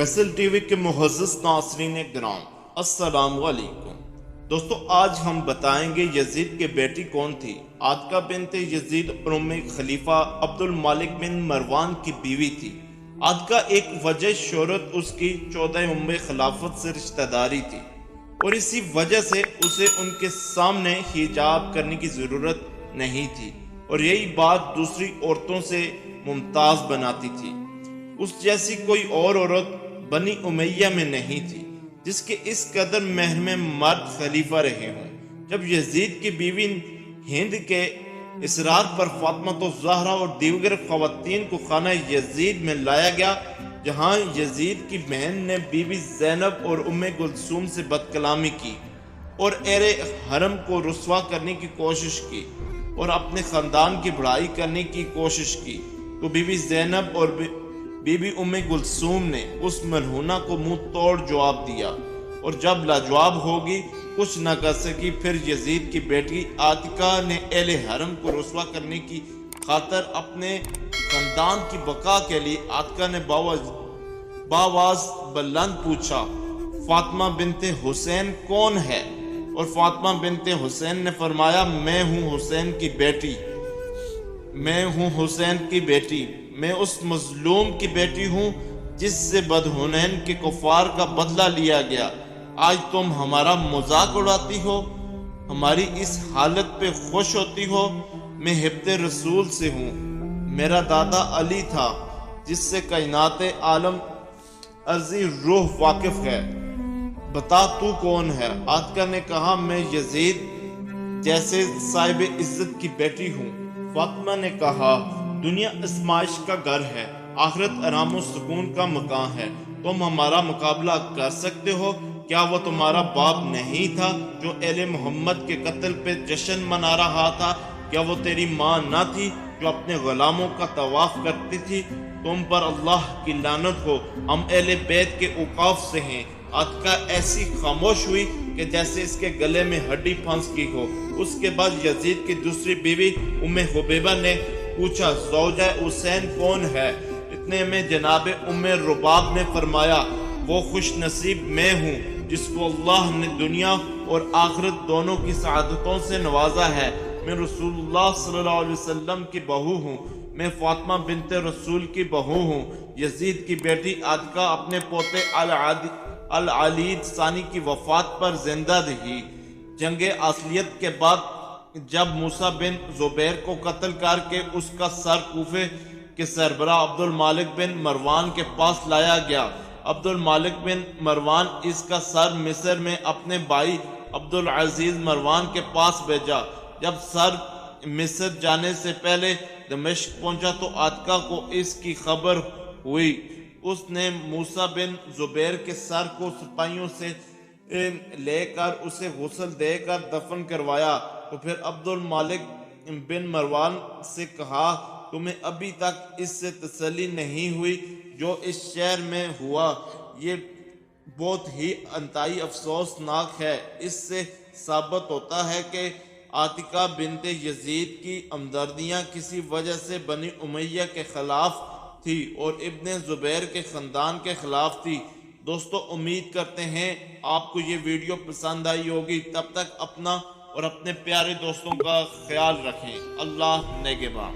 Faisal T V کے معزز ناظرین گرام، السلام علیکم۔ دوستو، آج ہم بتائیں گے یزید کی بیٹی کون تھی۔ عاتکہ بنت یزید اور ام خلیفہ عبد المالک بن مروان کی بیوی تھی۔ عاتکہ ایک وجہ شہرت اس کی 14 ام خلافت سے رشتہ داری تھی، اور اسی وجہ سے اسے ان کے سامنے حجاب کرنے کی ضرورت نہیں تھی، اور یہی بات دوسری عورتوں سے ممتاز بناتی تھی۔ اس جیسی کوئی اور عورت بنی امیہ میں نہیں تھی جس کے اس قدر محرم مرد خلیفہ رہے ہوں۔ جب یزید کی بیوی ہند کے اصرار پر فاطمہ الزہرا اور دیگر خواتین کو خانہ یزید میں لایا گیا، جہاں یزید کی بہن نے بی بی زینب اور ام کلثوم سے بد کلامی کی اور اہل حرم کو رسوا کرنے کی کوشش کی اور اپنے خاندان کی بڑائی کرنے کی کوشش کی، تو بی بی زینب اور بی بی ام کلثوم نے اس ملعونہ کو منہ توڑ جواب دیا، اور جب لاجواب ہوگی کچھ نہ کر سکی، پھر یزید کی بیٹی عاتکہ نے اہل حرم کو رسوا کرنے کی خاطر اپنے خاندان کی بقا کے لیے عاتکہ نے باواز بلند پوچھا، فاطمہ بنت حسین کون ہے؟ اور فاطمہ بنت حسین نے فرمایا، میں ہوں حسین کی بیٹی، میں ہوں حسین کی بیٹی، میں اس مظلوم کی بیٹی ہوں جس سے بدحنین کے کفار کا بدلہ لیا گیا۔ آج تم ہمارا مذاق اڑاتی ہو، ہماری اس حالت پہ خوش ہوتی ہو۔ میں حبت رسول سے ہوں، میرا دادا علی تھا جس سے کائنات عالم ارضی روح واقف ہے، بتا تو کون ہے؟ عاتکہ نے کہا، میں یزید جیسے صاحب عزت کی بیٹی ہوں۔ فاطمہ نے کہا، دنیا آزمائش کا گھر ہے، آخرت آرام و سکون کا مکان ہے، تم ہمارا مقابلہ کر سکتے ہو؟ کیا وہ تمہارا باپ نہیں تھا جو اہل محمد کے قتل پہ جشن منا رہا تھا؟ کیا وہ تیری ماں نہ تھی جو اپنے غلاموں کا طواف کرتی تھی؟ تم پر اللہ کی لعنت ہو، ہم اہل بیت کے اوقاف سے ہیں۔ عاتکہ ایسی خاموش ہوئی کہ جیسے اس کے گلے میں ہڈی پھنس گئی ہو۔ اس کے بعد یزید کی دوسری بیوی ام حبیبہ نے پوچھا، زوجہ حسین کون ہے؟ اتنے میں جناب ام رباب نے فرمایا، وہ خوش نصیب میں ہوں جس کو اللہ نے دنیا اور آخرت دونوں کی سعادتوں سے نوازا ہے۔ میں رسول اللہ صلی اللہ علیہ وسلم کی بہو ہوں، میں فاطمہ بنت رسول کی بہو ہوں۔ یزید کی بیٹی عاتکہ اپنے پوتے العلید ثانی کی وفات پر زندہ رہی۔ جنگ اصلیت کے بعد جب موسیٰ بن زبیر کو قتل کر کے اس کا سر کوفے کے سربراہ عبد المالک بن مروان کے پاس لایا گیا، عبد المالک بن مروان اس کا سر مصر میں اپنے بھائی عبد العزیز مروان کے پاس بھیجا۔ جب سر مصر جانے سے پہلے دمشق پہنچا تو عاتکہ کو اس کی خبر ہوئی۔ اس نے موسیٰ بن زبیر کے سر کو سپاہیوں سے لے کر اسے غسل دے کر دفن کروایا، تو پھر عبد المالک بن مروان سے کہا، تمہیں ابھی تک اس سے تسلی نہیں ہوئی جو اس شہر میں ہوا؟ یہ بہت ہی انتہائی افسوسناک ہے۔ اس سے ثابت ہوتا ہے کہ عاتکہ بنت یزید کی ہمدردیاں کسی وجہ سے بنی امیہ کے خلاف تھی اور ابن زبیر کے خاندان کے خلاف تھی۔ دوستو، امید کرتے ہیں آپ کو یہ ویڈیو پسند آئی ہوگی۔ تب تک اپنا اور اپنے پیارے دوستوں کا خیال رکھیں۔ اللہ نگہباں۔